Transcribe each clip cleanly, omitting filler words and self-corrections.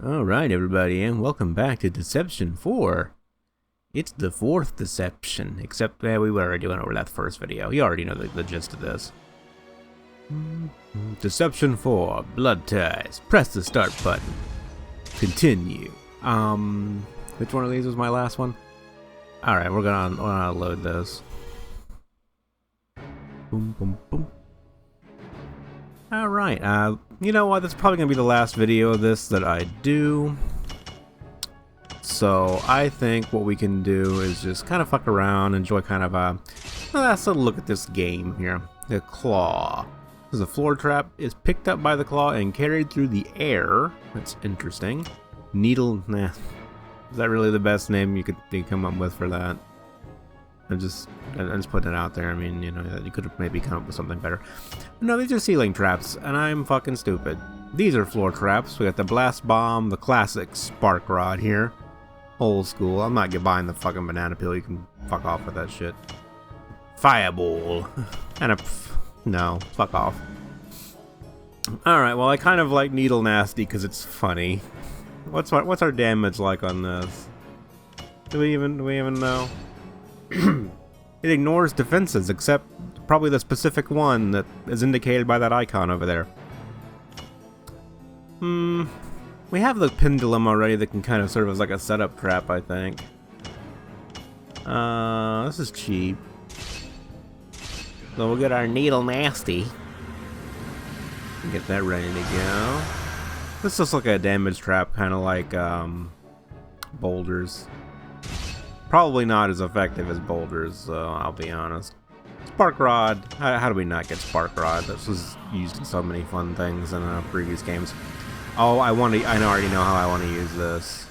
Alright, everybody, and welcome back to Deception 4. It's the fourth deception, except we already went over that first video. You already know the gist of this. Deception 4, Blood Ties. Press the start button. Continue. Which one of these was my last one? Alright, we're gonna load this. Boom, boom, boom. Alright, you know what, that's probably going to be the last video of this that I do. So, I think what we can do is just kind of fuck around, enjoy kind of a last little look at this game here. The claw. The floor trap is picked up by the claw and carried through the air. That's interesting. Needle, nah. Is that really the best name you could come up with for that? I'm just putting it out there. I mean, you know, you could have maybe come up with something better. No, these are ceiling traps, and I'm fucking stupid. These are floor traps. We got the blast bomb, the classic spark rod here. Old school. I'm not buying the fucking banana peel. You can fuck off with that shit. Fireball. And no, fuck off. Alright, well, I kind of like Needle Nasty because it's funny. What's our damage like on this? Do we even know? It ignores defenses, except probably the specific one that is indicated by that icon over there. We have the pendulum already that can kind of serve as like a setup trap, I think. This is cheap. So we'll get our Needle Nasty. Get that ready to go. This looks like a damage trap, kind of like boulders. Probably not as effective as boulders, I'll be honest. Spark Rod. How do we not get Spark Rod? This was used in so many fun things in previous games. Oh, I already know how I want to use this.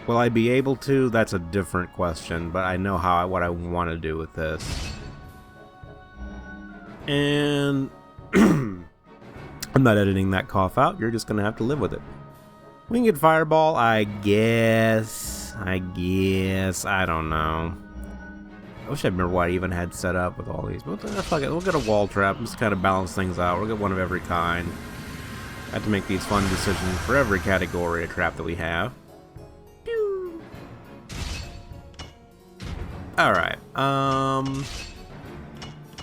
Will I be able to? That's a different question, but I know what I want to do with this. And I'm not editing that cough out. You're just going to have to live with it. We can get Fireball, I guess. I don't know. I wish I remember what I even had set up with all these. But fuck it, we'll get a wall trap. Just kind of balance things out. We'll get one of every kind. I have to make these fun decisions for every category of trap that we have. Alright, I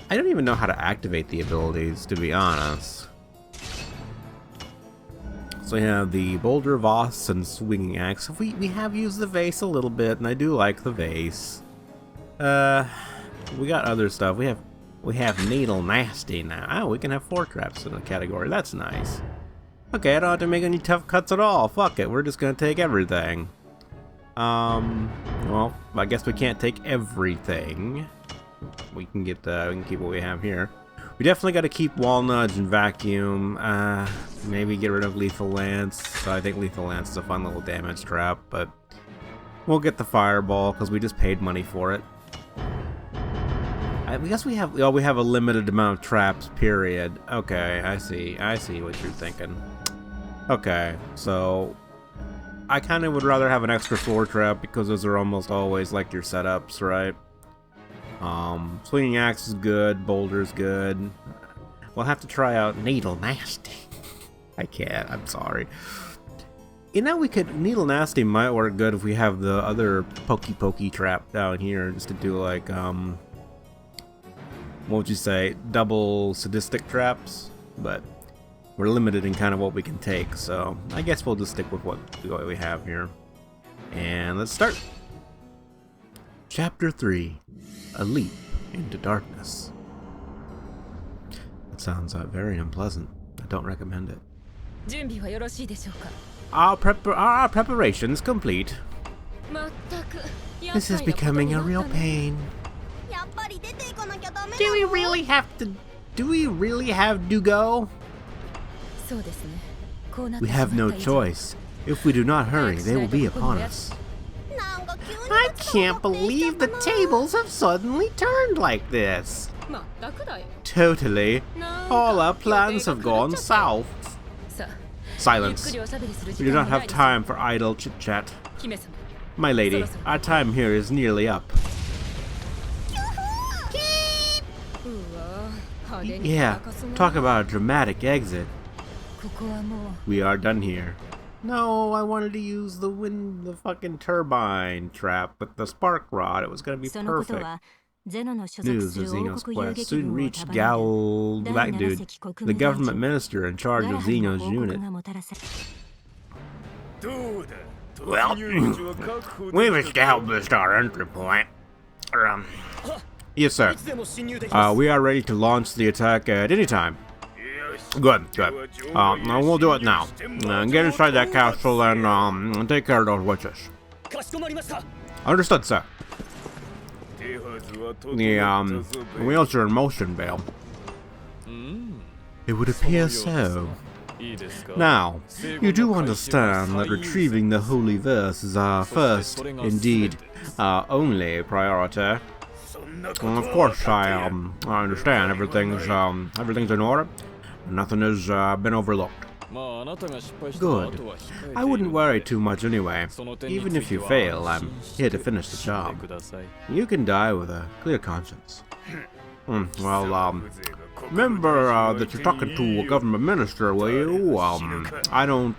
don't even know how to activate the abilities, to be honest. So we have the Boulder Voss and Swinging Axe. We have used the vase a little bit, and I do like the vase. We got other stuff. We have Needle Nasty now. Oh, we can have 4 traps in the category. That's nice. Okay, I don't have to make any tough cuts at all. Fuck it, we're just gonna take everything. Well, I guess we can't take everything. We can keep what we have here. We definitely got to keep Wall Nudge and Vacuum. Maybe get rid of Lethal Lance. So I think Lethal Lance is a fun little damage trap, but we'll get the Fireball because we just paid money for it. I guess we have a limited amount of traps. Period. Okay, I see what you're thinking. Okay, so I kind of would rather have an extra floor trap because those are almost always like your setups, right? Swinging Axe is good, Boulder's good. We'll have to try out Needle Nasty. I can't, I'm sorry. You know, Needle Nasty might work good if we have the other Pokey trap down here, just to do like, what would you say, double sadistic traps? But we're limited in kind of what we can take, so I guess we'll just stick with what we have here. And let's start. Chapter 3. A Leap into Darkness. That sounds very unpleasant. I don't recommend it. Our preparations complete. This is becoming a real pain. Do we really have to go? We have no choice. If we do not hurry, they will be upon us. I can't believe the tables have suddenly turned like this. Totally. All our plans have gone south. Silence. We do not have time for idle chit-chat. My lady, our time here is nearly up. Yeah, talk about a dramatic exit. We are done here. No, I wanted to use the fucking turbine trap with the spark rod. It was gonna be perfect. News of Xeno's quest soon reached Black Dude, the government minister in charge of Xeno's unit. Well, we've established our entry point. Yes, sir. We are ready to launch the attack at any time. Good. We'll do it now. Get inside that castle and take care of those witches. Understood, sir. The wheels are in motion, Vale. It would appear so. Now, you do understand that retrieving the Holy Verse is our first, indeed, only priority. Of course, I understand everything's in order. Nothing has been overlooked. Good. I wouldn't worry too much anyway. Even if you fail, I'm here to finish the job. You can die with a clear conscience. Remember that you're talking to a government minister, will you? I don't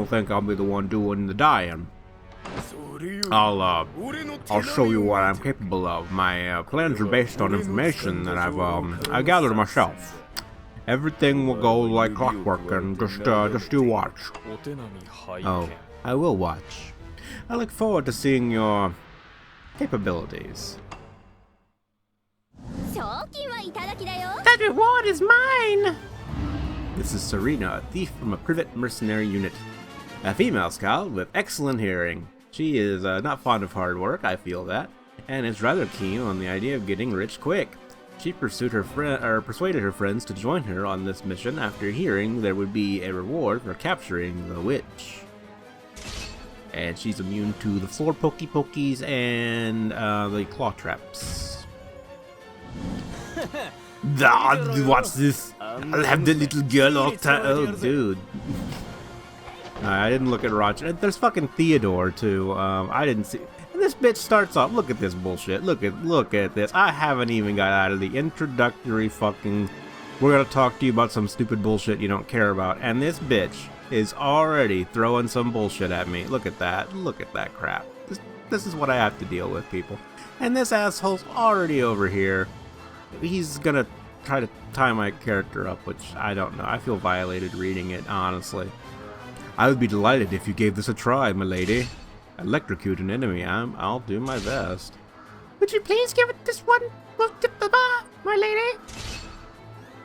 think I'll be the one doing the dying. I'll show you what I'm capable of. My plans are based on information that I gathered myself. Everything will go like clockwork, and just you watch. Oh, I will watch. I look forward to seeing your capabilities. That reward is mine! This is Serena, a thief from a privet mercenary unit. A female scout with excellent hearing. She is not fond of hard work, I feel that, and is rather keen on the idea of getting rich quick. She persuaded her friends to join her on this mission after hearing there would be a reward for capturing the witch. And she's immune to the floor pokies and the claw traps. What's this? I'll have the little girl all time. Oh, dude. I didn't look at Roger. There's fucking Theodore too. I didn't see. And this bitch starts off. Look at this bullshit. Look at this. I haven't even got out of the introductory fucking. We're gonna talk to you about some stupid bullshit you don't care about. And this bitch is already throwing some bullshit at me. Look at that. Look at that crap. This is what I have to deal with, people. And this asshole's already over here. He's gonna try to tie my character up, which I don't know. I feel violated reading it, honestly. I would be delighted if you gave this a try, milady. Electrocute an enemy, I'll do my best. Would you please give it this one, my lady?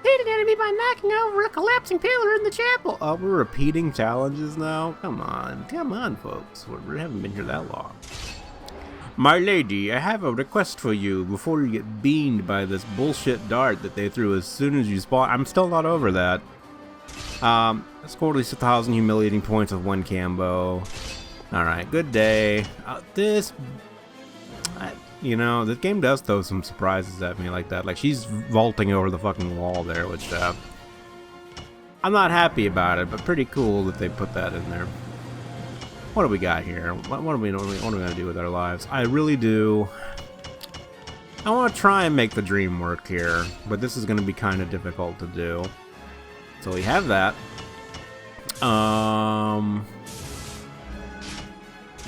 Hit an enemy by knocking over a collapsing pillar in the chapel. Oh, we're repeating challenges now? Come on, folks. We haven't been here that long. My lady, I have a request for you before you get beamed by this bullshit dart that they threw as soon as you spawn. I'm still not over that. Scored at least 1,000 humiliating points with one combo. Alright, good day. This game does throw some surprises at me like that. Like, she's vaulting over the fucking wall there, which, I'm not happy about it, but pretty cool that they put that in there. What do we got here? What are we gonna do with our lives? I really do. I want to try and make the dream work here, but this is gonna be kind of difficult to do. So we have that.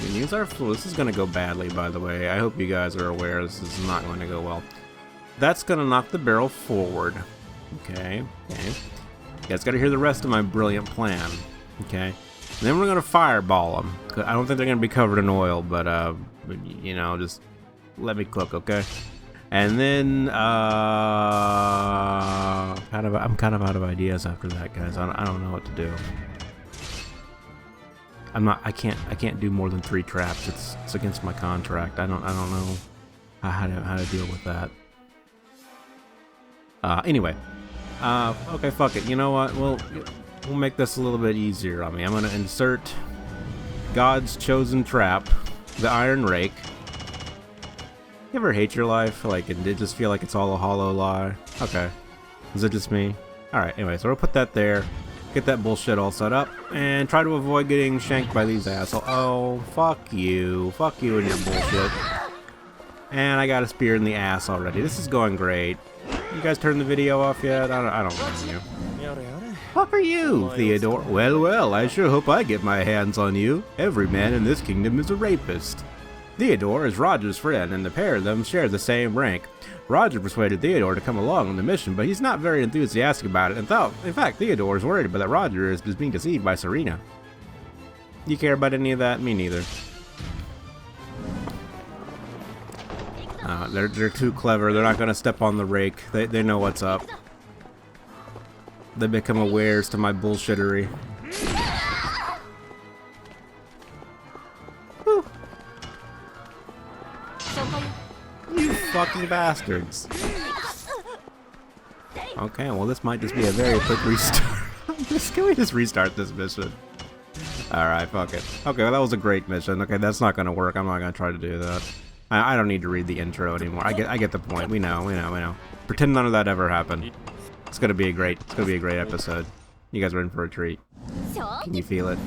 We use our floor. This is gonna go badly, by the way. I hope you guys are aware this is not going to go well. That's gonna knock the barrel forward. Okay. You guys gotta hear the rest of my brilliant plan. Okay. And then we're gonna fireball them. I don't think they're gonna be covered in oil, but just let me cook, okay? And then I'm kind of out of ideas after that, guys. I don't know what to do. I can't do more than 3 traps. It's against my contract. I don't know how to deal with that. Anyway. Okay, fuck it. You know what? We'll make this a little bit easier on me. I'm gonna insert God's chosen trap, the Iron Rake. You ever hate your life? Like, and it just feel like it's all a hollow lie? Okay. Is it just me? Alright, anyway, so we'll put that there. Get that bullshit all set up. And try to avoid getting shanked by these assholes. Oh, fuck you. Fuck you and your bullshit. And I got a spear in the ass already. This is going great. You guys turned the video off yet? I don't blame you. fuck are you, Theodore? Well, well, I sure hope I get my hands on you. Every man in this kingdom is a rapist. Theodore is Roger's friend, and the pair of them share the same rank. Roger persuaded Theodore to come along on the mission, but he's not very enthusiastic about it, and in fact, Theodore is worried about that Roger is being deceived by Serena. You care about any of that? Me neither. They're too clever. They're not going to step on the rake. They know what's up. They become awares to my bullshittery. Whew. You fucking bastards. Okay, well this might just be a very quick restart. Can we just restart this mission? Alright, fuck it. Okay, well that was a great mission. Okay, that's not gonna work. I'm not gonna try to do that. I don't need to read the intro anymore. I get the point. We know. Pretend none of that ever happened. It's gonna be a great episode. You guys are in for a treat. Can you feel it?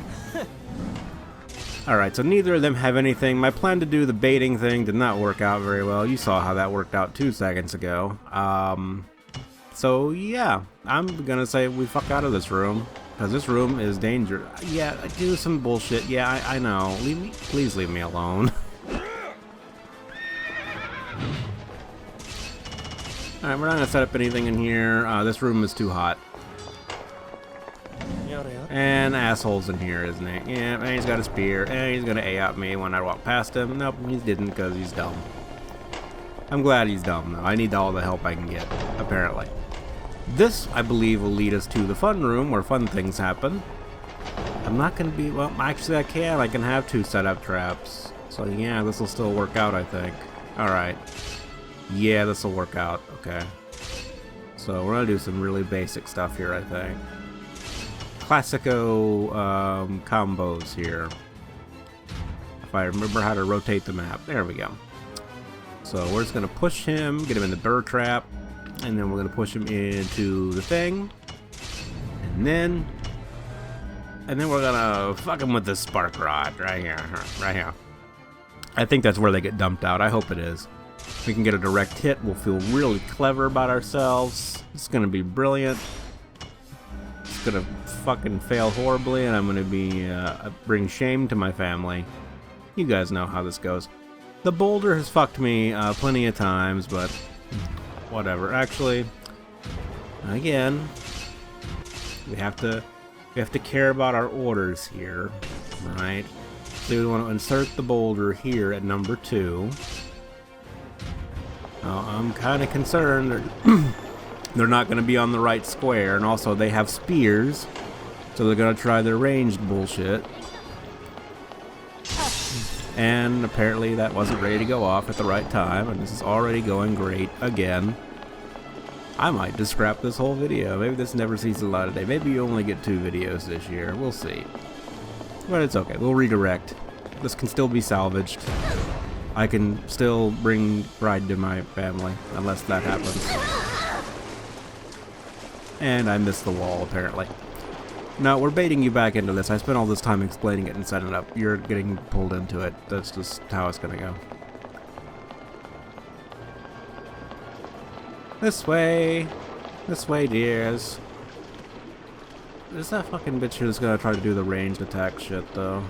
Alright, so neither of them have anything. My plan to do the baiting thing did not work out very well. You saw how that worked out 2 seconds ago. So yeah, I'm gonna say we fuck out of this room. Because this room is dangerous. Yeah, I do some bullshit. Yeah, I know. Please leave me alone. Alright, we're not gonna set up anything in here. This room is too hot. And asshole's in here, isn't he? Yeah, and he's got a spear, and he's gonna A-out me when I walk past him. Nope, he didn't because he's dumb. I'm glad he's dumb, though. I need all the help I can get, apparently. This, I believe, will lead us to the fun room where fun things happen. I'm not gonna be, well, actually I can have 2 setup traps. So yeah, this will still work out, I think. Alright. Yeah, this will work out. Okay. So we're gonna do some really basic stuff here, I think. Classico combos here. If I remember how to rotate the map. There we go. So we're just gonna push him, get him in the burr trap, and then we're gonna push him into the thing. And then we're gonna fuck him with the spark rod right here. Right here. I think that's where they get dumped out. I hope it is. We can get a direct hit. We'll feel really clever about ourselves. It's gonna be brilliant. It's gonna fucking fail horribly, and I'm gonna be bring shame to my family. You guys know how this goes. The boulder has fucked me plenty of times, but whatever. Actually, again, we have to care about our orders here, right? So we want to insert the boulder here at number 2. I'm kind of concerned they're not going to be on the right square, and also they have spears, so they're going to try their ranged bullshit. And apparently that wasn't ready to go off at the right time, and this is already going great again. I might just scrap this whole video. Maybe this never sees the light of day. Maybe you only get 2 videos this year. We'll see. But it's okay. We'll redirect. This can still be salvaged. I can still bring pride to my family, unless that happens. And I missed the wall, apparently. No, we're baiting you back into this. I spent all this time explaining it and setting it up. You're getting pulled into it. That's just how it's gonna go. This way, dears. Is that fucking bitch who's gonna try to do the ranged attack shit, though?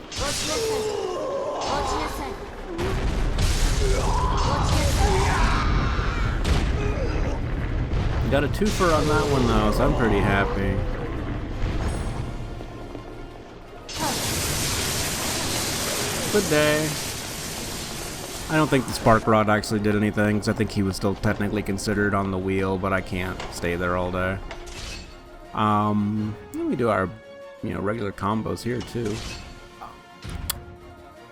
Got a 2-fer on that one, though, so I'm pretty happy. Good day. I don't think the spark rod actually did anything, because I think he was still technically considered on the wheel, but I can't stay there all day. Let me do our, regular combos here too.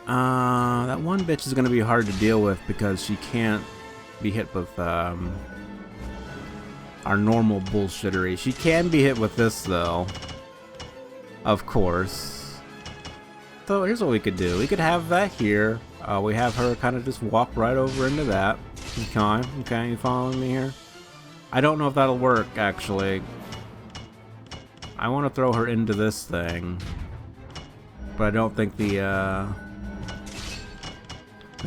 That one bitch is gonna be hard to deal with because she can't be hit with our normal bullshittery. She can be hit with this though, of course. So here's what we could do. We could have that here. We have her kind of just walk right over into that. Okay, you following me here? I don't know if that'll work, actually. I want to throw her into this thing. But I don't think the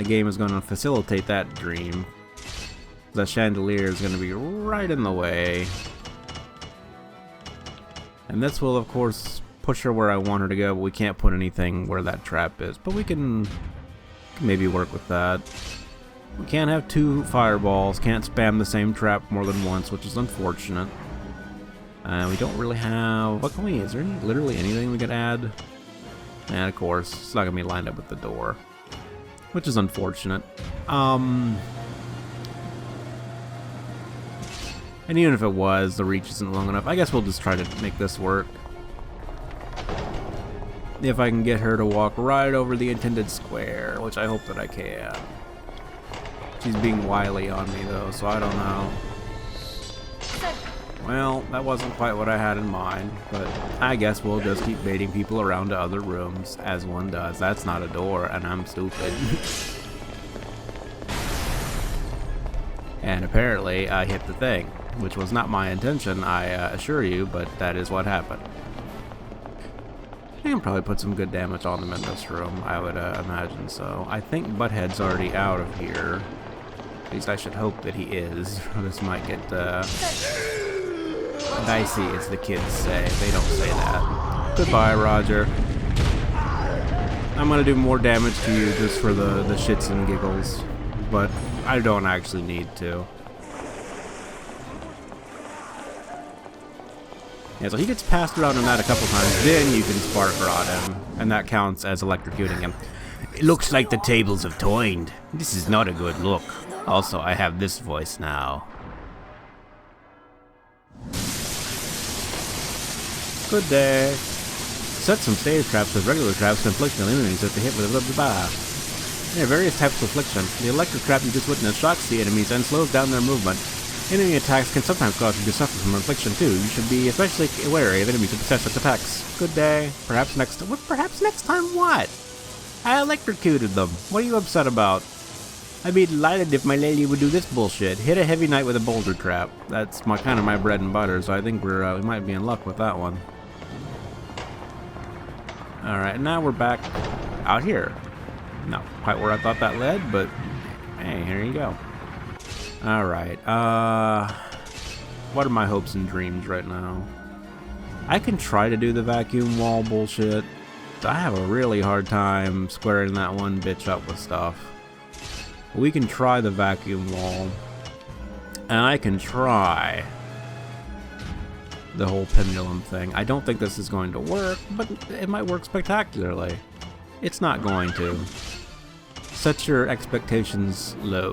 game is going to facilitate that dream. The chandelier is going to be right in the way. And this will, of course, push her where I want her to go, but we can't put anything where that trap is. But we can maybe work with that. We can't have 2 fireballs, can't spam the same trap more than once, which is unfortunate. We don't really have... What can we... Is there literally anything we could add? And of course, it's not going to be lined up with the door. Which is unfortunate. And even if it was, the reach isn't long enough. I guess we'll just try to make this work. If I can get her to walk right over the intended square, which I hope that I can. She's being wily on me though, so I don't know. Well, that wasn't quite what I had in mind, but I guess we'll just keep baiting people around to other rooms, as one does. That's not a door, and I'm stupid. And apparently, I hit the thing, which was not my intention, I assure you, but that is what happened. I can probably put some good damage on them in this room, I would imagine so. I think Butthead's already out of here. At least I should hope that he is. This might get dicey, as the kids say. They don't say that. Goodbye, Roger. I'm gonna do more damage to you just for the shits and giggles, but I don't actually need to. Yeah, so he gets passed around on that a couple times, then you can spark rod him, and that counts as electrocuting him. It looks like the tables have turned. This is not a good look. Also, I have this voice now. Good day. Set some stage traps with regular traps to inflict on enemies that they hit with a blah. There are various types of affliction. The electric trap you just witnessed shocks the enemies and slows down their movement. Enemy attacks can sometimes cause you to suffer from affliction too. You should be especially wary of enemies who possess such attacks. Good day. Perhaps next time. Perhaps next time what? I electrocuted them. What are you upset about? I'd be delighted if my lady would do this bullshit. Hit a heavy knight with a boulder trap. That's kind of my bread and butter, so I think we might be in luck with that one. Alright, now we're back out here. Not quite where I thought that led, but hey, here you go. Alright, what are my hopes and dreams right now? I can try to do the vacuum wall bullshit. I have a really hard time squaring that one bitch up with stuff. We can try the vacuum wall. And I can try the whole pendulum thing. I don't think this is going to work, but it might work spectacularly. It's not going to. Set your expectations low.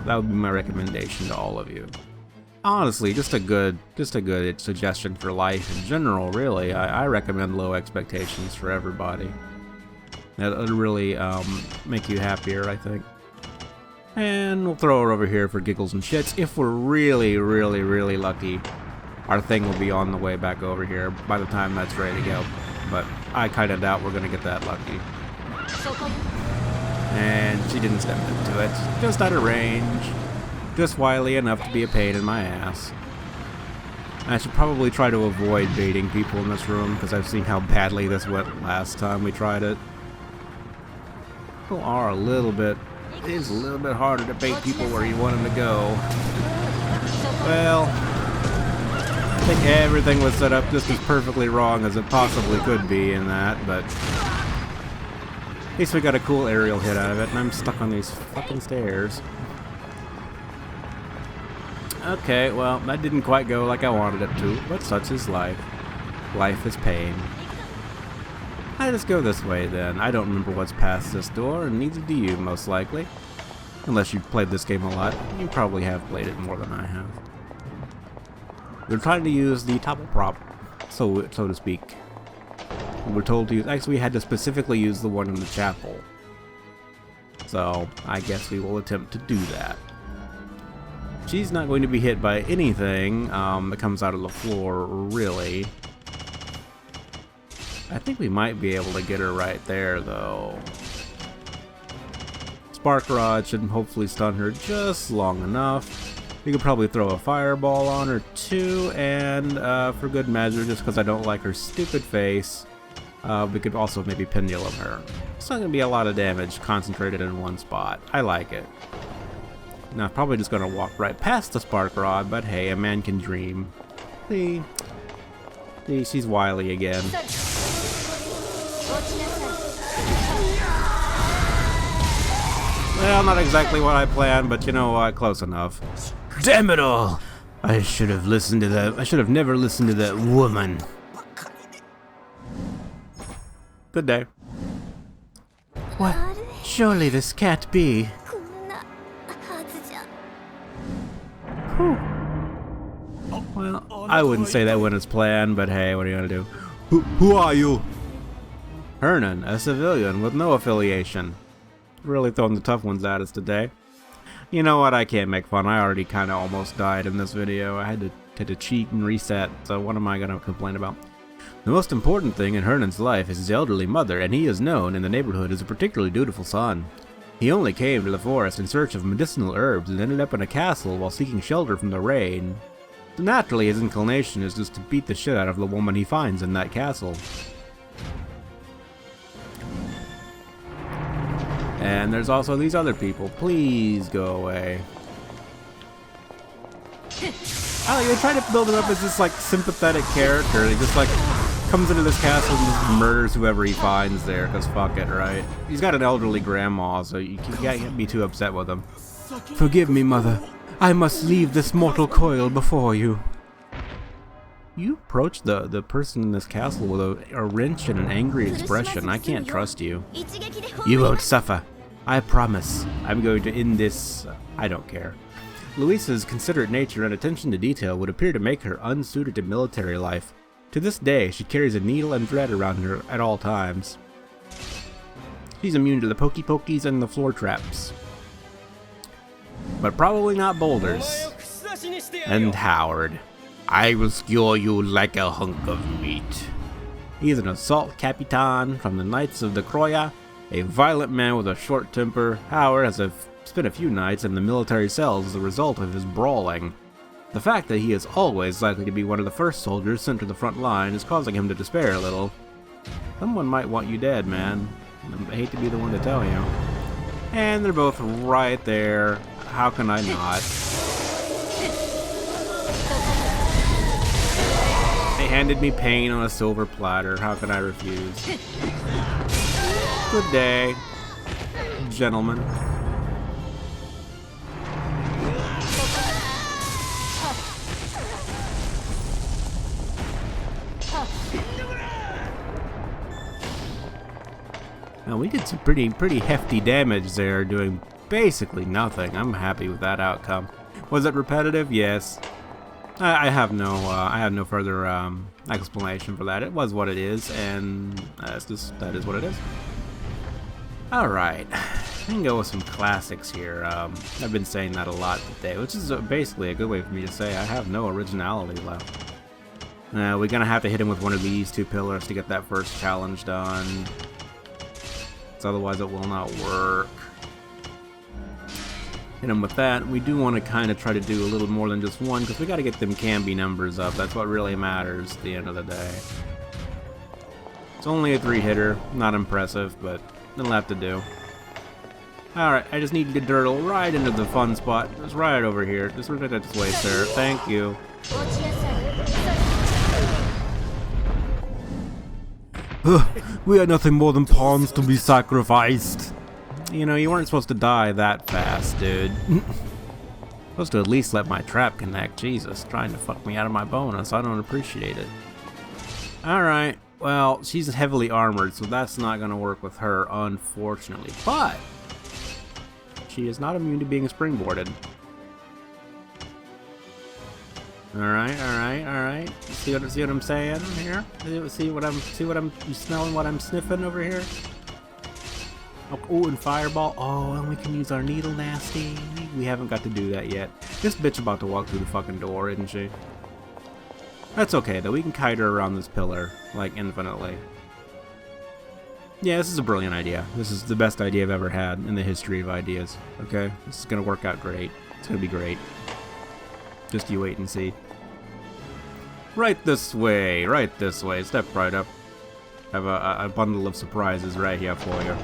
That would be my recommendation to all of you. Honestly, just a good suggestion for life in general, really. I recommend low expectations for everybody. That'll really make you happier, I think. And we'll throw her over here for giggles and shits. If we're really, really, really lucky, our thing will be on the way back over here by the time that's ready to go. But I kind of doubt we're going to get that lucky. And she didn't step into it. Just out of range. Just wily enough to be a pain in my ass. I should probably try to avoid baiting people in this room, because I've seen how badly this went last time we tried it. People are it is a little bit harder to bait people where you want them to go. Well, I think everything was set up just as perfectly wrong as it possibly could be in that, but at least we got a cool aerial hit out of it, and I'm stuck on these fucking stairs. Okay, well, that didn't quite go like I wanted it to, but such is life. Life is pain. I just go this way then. I don't remember what's past this door, and neither do you, most likely. Unless you've played this game a lot. You probably have played it more than I have. We're trying to use the topple prop, so to speak. We're told to use... Actually, we had to specifically use the one in the chapel. So, I guess we will attempt to do that. She's not going to be hit by anything that comes out of the floor, really. I think we might be able to get her right there, though. Spark Rod should hopefully stun her just long enough. We could probably throw a fireball on her, too, and for good measure, just because I don't like her stupid face, we could also maybe pendulum her. It's not going to be a lot of damage concentrated in one spot. I like it. Now, I'm probably just going to walk right past the Spark Rod, but hey, a man can dream. See? See, she's wily again. Well, not exactly what I planned, but you know what? Close enough. Damn it all! I should have listened to that. I should have never listened to that woman. Good day. What? Surely this can't be. Whew. Well, I wouldn't say that went as planned, but hey, what are you gonna do? Who are you? Hernan, a civilian with no affiliation. Really throwing the tough ones at us today. You know what? I can't make fun. I already kind of almost died in this video. I had to cheat and reset, so what am I gonna complain about? The most important thing in Hernan's life is his elderly mother, and he is known in the neighborhood as a particularly dutiful son. He only came to the forest in search of medicinal herbs and ended up in a castle while seeking shelter from the rain. So naturally, his inclination is just to beat the shit out of the woman he finds in that castle. And there's also these other people. Please go away. They try to build it up as this like sympathetic character. He just like comes into this castle and just murders whoever he finds there, because fuck it, right? He's got an elderly grandma, so you can't be too upset with him. Forgive me, mother. I must leave this mortal coil before you. You approach the person in this castle with a wrench and an angry expression. I can't trust you. You won't suffer. I promise. I'm going to end this. I don't care. Luisa's considerate nature and attention to detail would appear to make her unsuited to military life. To this day, she carries a needle and thread around her at all times. She's immune to the pokey-pokies and the floor traps. But probably not boulders. And Howard. I will skewer you like a hunk of meat. He is an assault capitan from the Knights of the Croya, a violent man with a short temper. Howard has spent a few nights in the military cells as a result of his brawling. The fact that he is always likely to be one of the first soldiers sent to the front line is causing him to despair a little. Someone might want you dead, man. I hate to be the one to tell you. And they're both right there. How can I not? They handed me pain on a silver platter. How can I refuse? Good day, gentlemen. Now we did some pretty hefty damage there, doing basically nothing. I'm happy with that outcome. Was it repetitive? Yes. I have no further explanation for that. It was what it is, and that is what it is. All right, I can go with some classics here. I've been saying that a lot today, which is basically a good way for me to say I have no originality left. We're gonna have to hit him with one of these two pillars to get that first challenge done. Otherwise it will not work. Hit him with that. We do want to kind of try to do a little more than just one, because we got to get them Cambi numbers up. That's what really matters at the end of the day. It's only a 3-hitter. Not impressive, but it'll have to do. Alright, I just need to dirtle right into the fun spot. Just right over here. Just right this way, sir. Thank you. We are nothing more than pawns to be sacrificed. You know, you weren't supposed to die that fast, dude. Supposed to at least let my trap connect. Jesus, trying to fuck me out of my bonus. I don't appreciate it. Alright, well, she's heavily armored, so that's not going to work with her, unfortunately. But she is not immune to being springboarded. Alright. See what I'm saying here? See what I'm smelling, what I'm sniffing over here? Oh, and fireball. Oh, and we can use our needle nasty. We haven't got to do that yet. This bitch about to walk through the fucking door, isn't she? That's okay though, we can kite her around this pillar, like, infinitely. Yeah, this is a brilliant idea. This is the best idea I've ever had in the history of ideas. Okay? This is gonna work out great. It's gonna be great. Just you wait and see. Right this way, step right up. I have a bundle of surprises right here for you.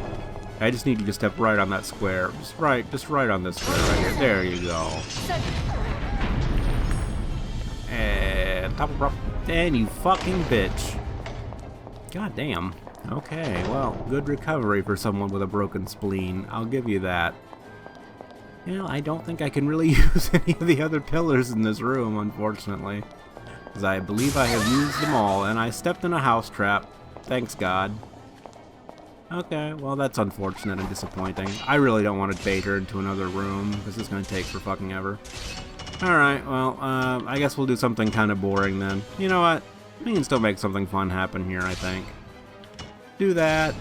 I just need you to step right on that square. Just right on this square right here. There you go. And top of And you fucking bitch. God damn. Okay, well, good recovery for someone with a broken spleen. I'll give you that. You know, I don't think I can really use any of the other pillars in this room, unfortunately. Because I believe I have used them all, and I stepped in a house trap. Thanks, God. Okay, well, that's unfortunate and disappointing. I really don't want to bait her into another room, because it's going to take for fucking ever. Alright, well, I guess we'll do something kind of boring then. You know what? We can still make something fun happen here, I think. Do that.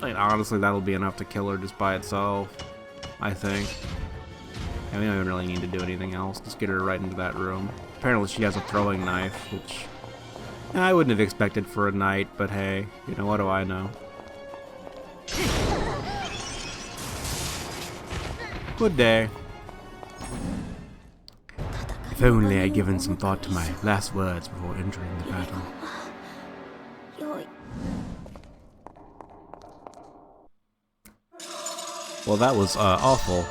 Like, honestly, that'll be enough to kill her just by itself, I think. And we don't even really need to do anything else. Just get her right into that room. Apparently she has a throwing knife, which I wouldn't have expected for a knight, but hey, you know, what do I know? Good day. If only I'd given some thought to my last words before entering the battle. Well, that was awful,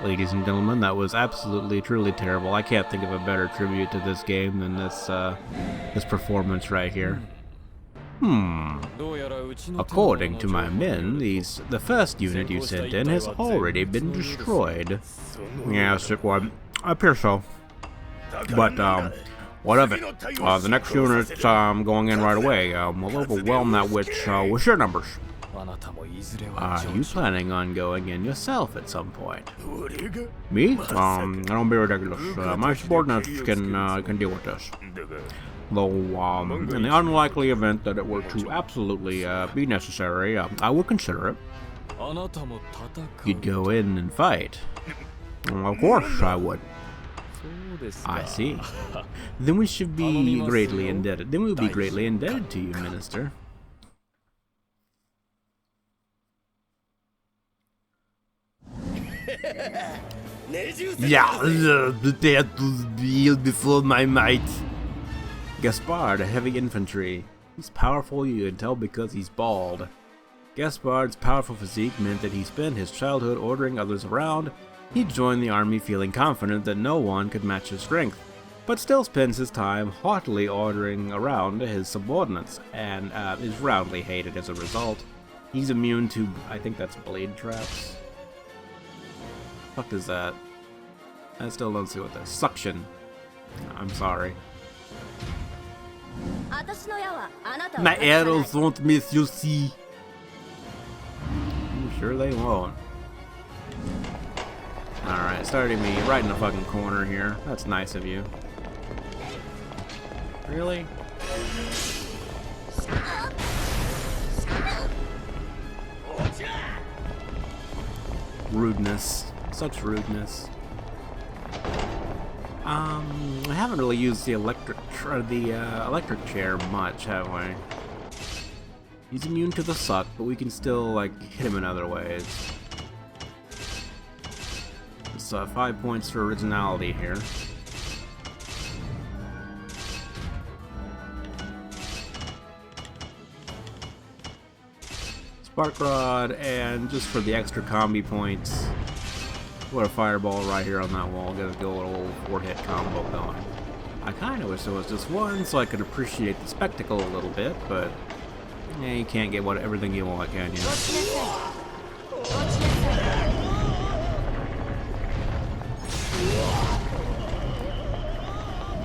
ladies and gentlemen. That was absolutely, truly terrible. I can't think of a better tribute to this game than this this performance right here. According to my men, the first unit you sent in has already been destroyed. Yes, it was. I appear so. But, what of it? The next unit's going in right away. We'll overwhelm that witch with sheer numbers. Are you planning on going in yourself at some point? Me? Don't be ridiculous. My subordinates can deal with this. Though, in the unlikely event that it were to absolutely be necessary, I would consider it. You'd go in and fight? Of course I would. I see. Then we should be greatly indebted. Then we'll be greatly indebted to you, Minister. Yeah, the death will be before my might. Gaspard, a heavy infantry. He's powerful, you can tell because he's bald. Gaspard's powerful physique meant that he spent his childhood ordering others around. He joined the army feeling confident that no one could match his strength, but still spends his time haughtily ordering around his subordinates, and is roundly hated as a result. He's immune to, I think that's blade traps. What is that? I still don't see what that is. Suction. I'm sorry. My arrows won't miss, you see. I'm sure they won't. Alright, starting me right in the fucking corner here. That's nice of you. Really? Rudeness. Such rudeness. I haven't really used the electric chair much, have we? He's immune to the suck, but we can still, like, hit him in other ways. It's 5 points for originality here. Spark Rod, and just for the extra combi points, put a fireball right here on that wall, get a good little 4-hit combo going. I kinda wish there was just one so I could appreciate the spectacle a little bit, but yeah, you can't get everything you want, can you?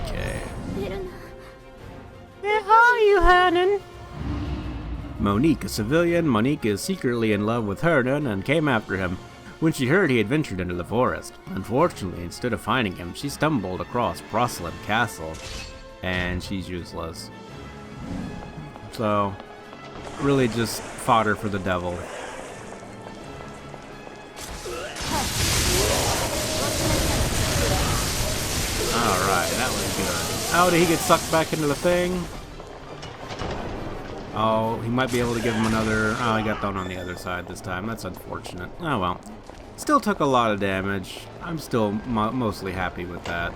Okay. Where are you, Hernan? Monique, a civilian. Monique is secretly in love with Hernan and came after him when she heard he had ventured into the forest. Unfortunately, instead of finding him, she stumbled across Brosselin Castle, and she's useless. So, really just fodder for the devil. Alright, that was good. Oh, did he get sucked back into the thing? Oh, he might be able to give him another... Oh, he got thrown on the other side this time. That's unfortunate. Oh well. Still took a lot of damage. I'm still mostly happy with that.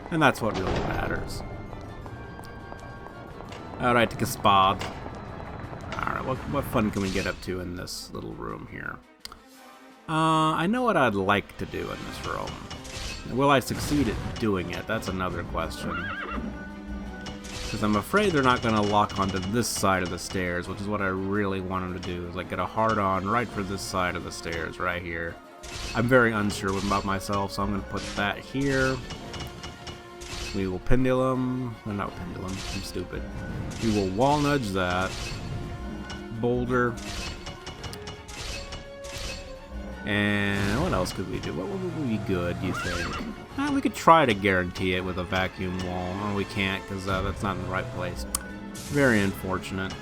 And that's what really matters. Alright, to Gaspard. Alright, what fun can we get up to in this little room here? I know what I'd like to do in this room. Will I succeed at doing it? That's another question. Because I'm afraid they're not going to lock onto this side of the stairs, which is what I really want them to do, is like get a hard-on right for this side of the stairs, right here. I'm very unsure about myself, so I'm going to put that here. We will pendulum, no, not pendulum, I'm stupid. We will wall nudge that. Boulder. And what else could we do? What would be good, you think? We could try to guarantee it with a vacuum wall. Oh, we can't, because that's not in the right place. Very unfortunate.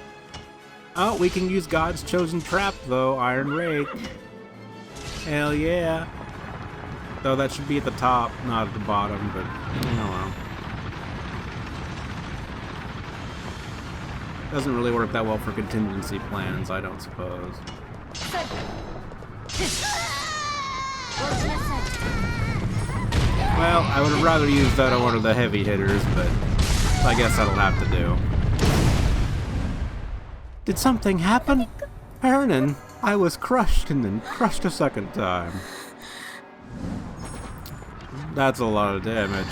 Oh, we can use God's chosen trap, though. Iron Rake. Hell yeah. Though that should be at the top, not at the bottom, but oh well. Doesn't really work that well for contingency plans, I don't suppose. Well, I would have rather used that on one of the heavy hitters, but I guess that'll have to do. Did something happen? Hernan, I was crushed and then crushed a second time. That's a lot of damage.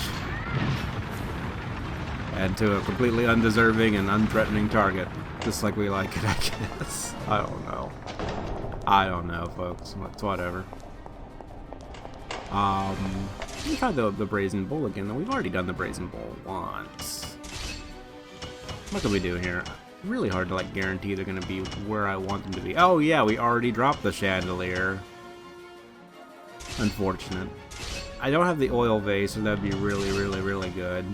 And to a completely undeserving and unthreatening target. Just like we like it, I guess. I don't know. I don't know, folks. It's whatever. Let me try the Brazen Bull again, though. We've already done the Brazen Bull once. What can we do here? Really hard to, like, guarantee they're gonna be where I want them to be. Oh, yeah, we already dropped the chandelier. Unfortunate. I don't have the oil vase, so that'd be really, really, really good.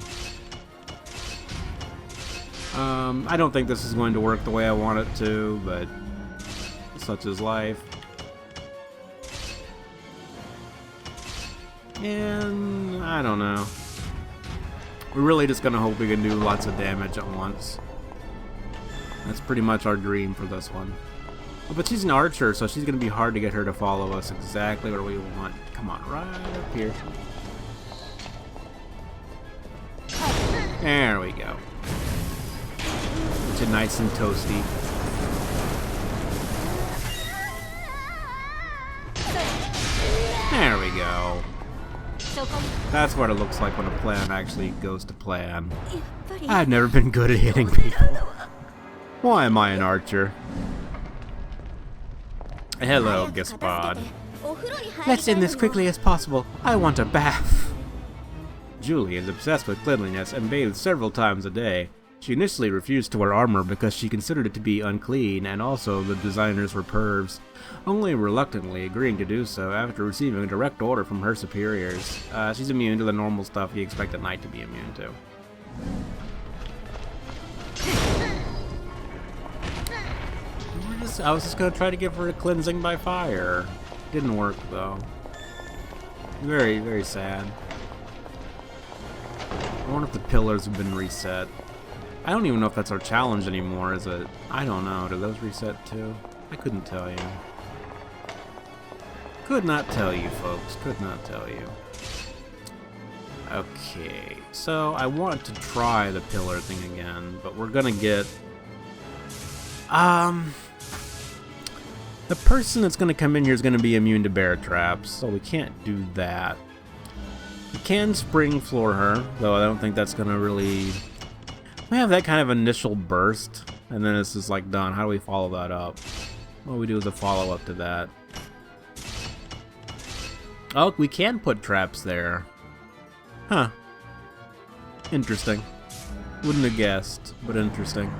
I don't think this is going to work the way I want it to, but such is life. And I don't know. We're really just gonna hope we can do lots of damage at once. That's pretty much our dream for this one. Oh, but she's an archer, so she's gonna be hard to get her to follow us exactly where we want. Come on, right up here. There we go. Get you nice and toasty. There we go. That's what it looks like when a plan actually goes to plan. I've never been good at hitting people. Why am I an archer? Hello, Gaspard. Let's end this quickly as possible. I want a bath. Julie is obsessed with cleanliness and bathes several times a day. She initially refused to wear armor because she considered it to be unclean, and also the designers were pervs, only reluctantly agreeing to do so after receiving a direct order from her superiors. She's immune to the normal stuff you expect a knight to be immune to. I was just gonna try to give her a cleansing by fire. Didn't work though. Very, very sad. I wonder if the pillars have been reset. I don't even know if that's our challenge anymore, is it? I don't know. Do those reset too? I couldn't tell you. Could not tell you, folks. Could not tell you. Okay, so I want to try the pillar thing again, but we're gonna get... The person that's gonna come in here is gonna be immune to bear traps, so we can't do that. We can spring floor her, though I don't think that's gonna really... We have that kind of initial burst, and then it's just like done. How do we follow that up? What we do is a follow-up to that. Oh, we can put traps there. Huh. Interesting. Wouldn't have guessed, but interesting.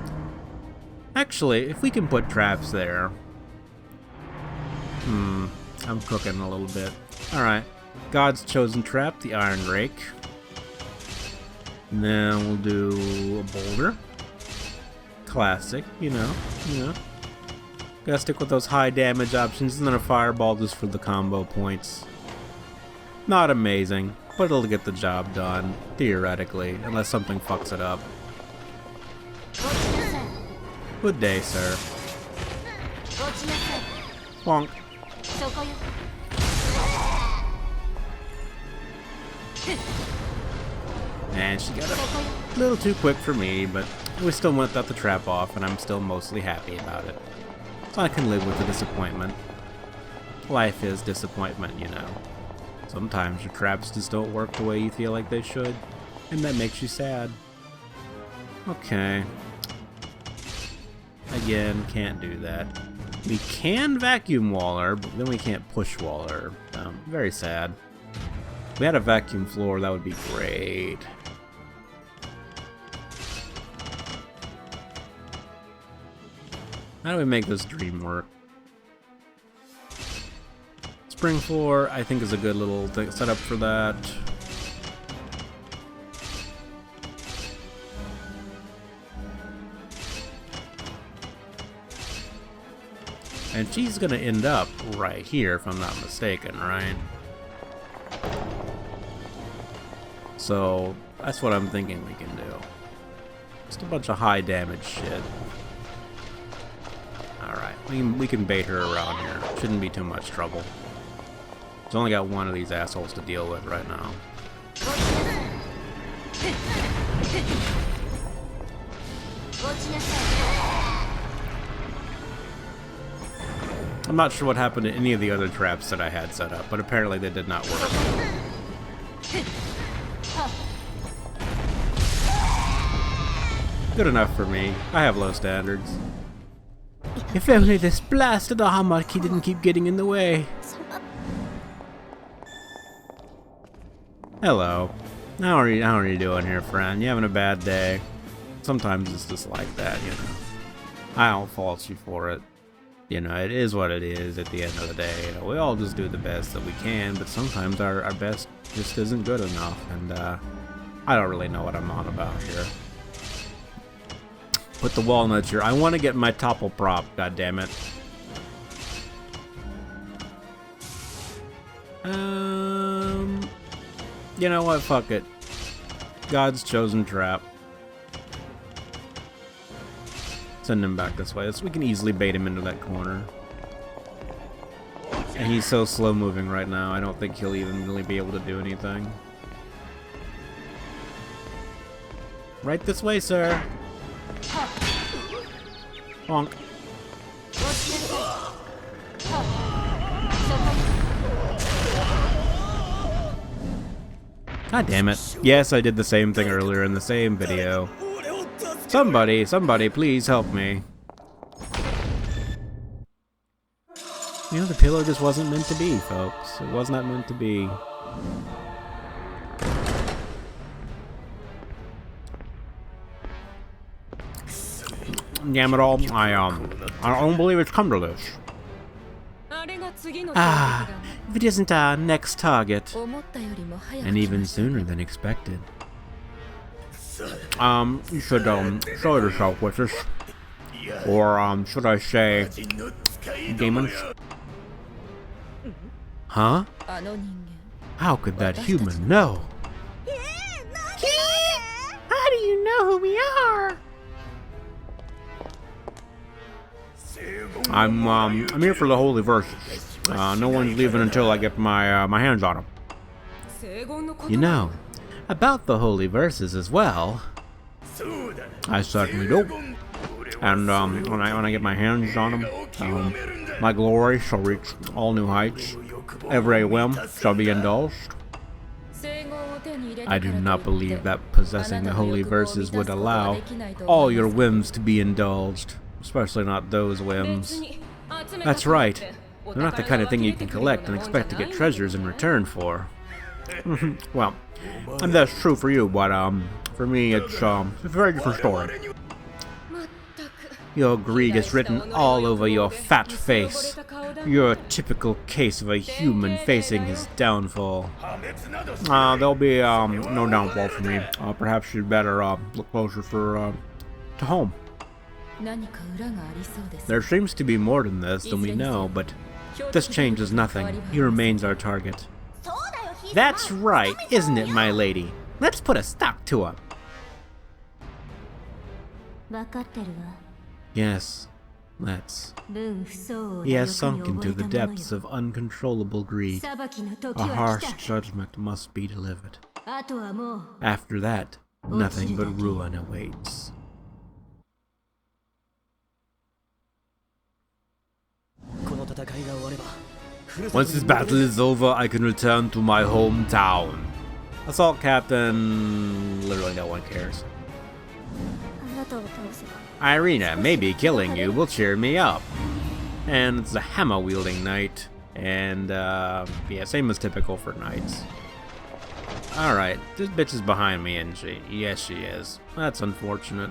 Actually, if we can put traps there... I'm cooking a little bit. Alright. God's chosen trap, the Iron Rake. And then we'll do a boulder. Classic, you know. Gotta stick with those high damage options, and then a fireball just for the combo points. Not amazing, but it'll get the job done, theoretically, unless something fucks it up. Good day, sir. Bonk. And she got a little too quick for me, but we still went the trap off, and I'm still mostly happy about it. So I can live with the disappointment. Life is disappointment, you know. Sometimes your traps just don't work the way you feel like they should, and that makes you sad. Okay. Again, can't do that. We can vacuum wall her, but then we can't push wall her. Very sad. If we had a vacuum floor, that would be great. How do we make this dream work? Spring floor, I think, is a good little setup for that. And she's gonna end up right here, if I'm not mistaken, right? So that's what I'm thinking we can do. Just a bunch of high damage shit. Alright, we can bait her around here. Shouldn't be too much trouble. She's only got one of these assholes to deal with right now. I'm not sure what happened to any of the other traps that I had set up, but apparently they did not work. Good enough for me. I have low standards. If only this blasted Ahamaki didn't keep getting in the way. Hello. How are you doing here, friend? You having a bad day? Sometimes it's just like that, you know. I don't fault you for it. You know, it is what it is at the end of the day. You know, we all just do the best that we can, but sometimes our best just isn't good enough, and I don't really know what I'm on about here. Put the walnuts here. I want to get my topple prop, goddammit. You know what? Fuck it. God's chosen trap. Send him back this way. So we can easily bait him into that corner. And he's so slow moving right now, I don't think he'll even really be able to do anything. Right this way, sir. Bonk. God damn it. Yes, I did the same thing earlier in the same video. Somebody, please help me. You know, the pillar just wasn't meant to be, folks. It was not meant to be. Damn it all, I don't believe it's come to this. Ah, if it isn't our next target. And even sooner than expected. You should, show yourself with us. Or, should I say, demons? Huh? How could that human know? How do you know who we are? I'm here for the holy verses. No one's leaving until I get my hands on them. You know, about the holy verses as well. I certainly do. And when I get my hands on them, my glory shall reach all new heights. Every whim shall be indulged. I do not believe that possessing the holy verses would allow all your whims to be indulged. Especially not those whims. That's right. They're not the kind of thing you can collect and expect to get treasures in return for. Well, and that's true for you, but for me it's a very different story. Your greed is written all over your fat face. You're a typical case of a human facing his downfall. There'll be no downfall for me. Perhaps you'd better look closer to home. There seems to be more than this than we know, but this changes nothing. He remains our target. That's right, isn't it, my lady? Let's put a stop to him. Yes, let's. He has sunk into the depths of uncontrollable greed. A harsh judgment must be delivered. After that, nothing but ruin awaits. Once this battle is over, I can return to my hometown. Assault Captain... literally no one cares. Irina, maybe killing you will cheer me up. And it's a hammer-wielding knight. And, yeah, same as typical for knights. Alright, this bitch is behind me, isn't she? Yes, she is. That's unfortunate.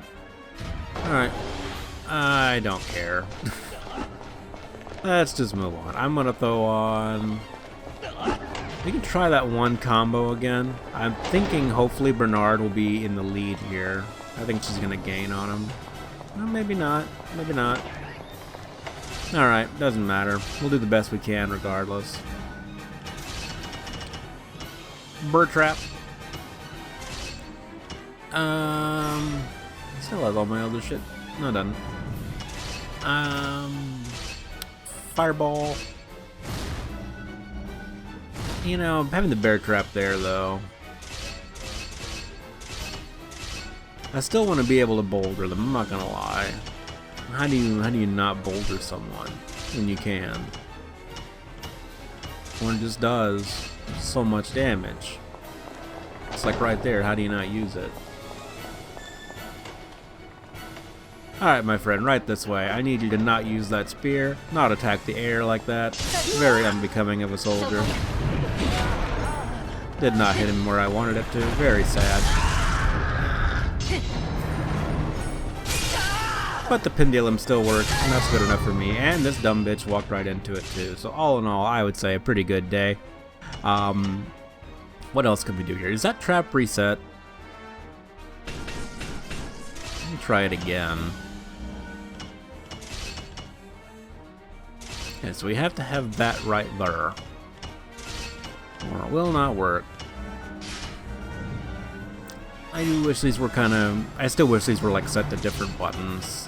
Alright. I don't care. Let's just move on. I'm gonna throw on... we can try that one combo again. I'm thinking hopefully Bernard will be in the lead here. I think she's gonna gain on him. Well, maybe not. Maybe not. Alright, doesn't matter. We'll do the best we can regardless. Bird trap. Still has all my other shit. No, done. Fireball. You know, having the bear trap there though. I still want to be able to boulder them, I'm not gonna lie. How do you not boulder someone when you can? One just does so much damage. It's like right there, how do you not use it? Alright, my friend, right this way. I need you to not use that spear, not attack the air like that. Very unbecoming of a soldier. Did not hit him where I wanted it to. Very sad. But the pendulum still works, and that's good enough for me. And this dumb bitch walked right into it too. So all in all, I would say a pretty good day. What else can we do here? Is that trap reset? Let me try it again. Okay, so we have to have that right there. Or it will not work. I do wish these were I still wish these were like set to different buttons.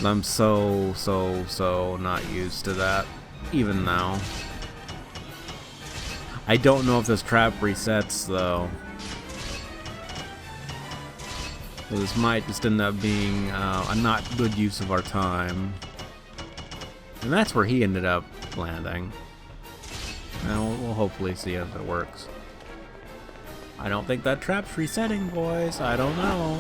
I'm so not used to that, even now. I don't know if this trap resets though. So this might just end up being a not good use of our time. And that's where he ended up landing. And we'll hopefully see if it works. I don't think that trap's resetting, boys. I don't know.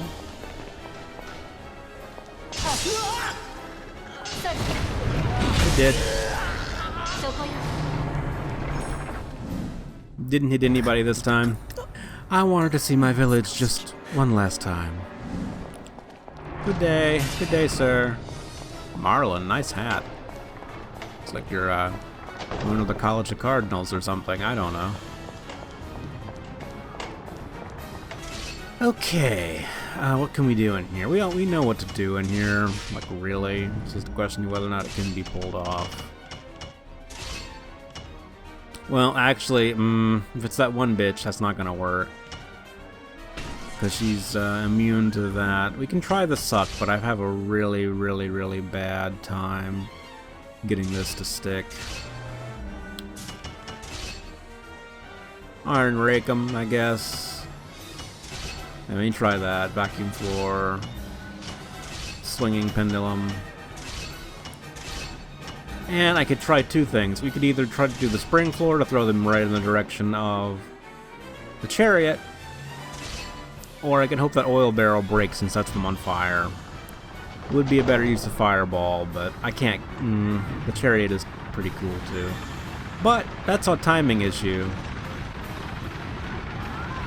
It did. Didn't hit anybody this time. I wanted to see my village just one last time. Good day, sir. Marlon, nice hat. It's like you're going to the College of Cardinals or something. I don't know. Okay, what can we do in here? We know what to do in here. Like, really? It's just a question of whether or not it can be pulled off. Well, actually, if it's that one bitch, that's not gonna work. Because she's immune to that. We can try the suck, but I have a really bad time getting this to stick. Iron Rake 'em, I guess. Let me try that. Vacuum floor. Swinging pendulum. And I could try two things. We could either try to do the spring floor to throw them right in the direction of the chariot, or I can hope that oil barrel breaks and sets them on fire. It would be a better use of fireball, but I can't. The chariot is pretty cool too. But that's a timing issue.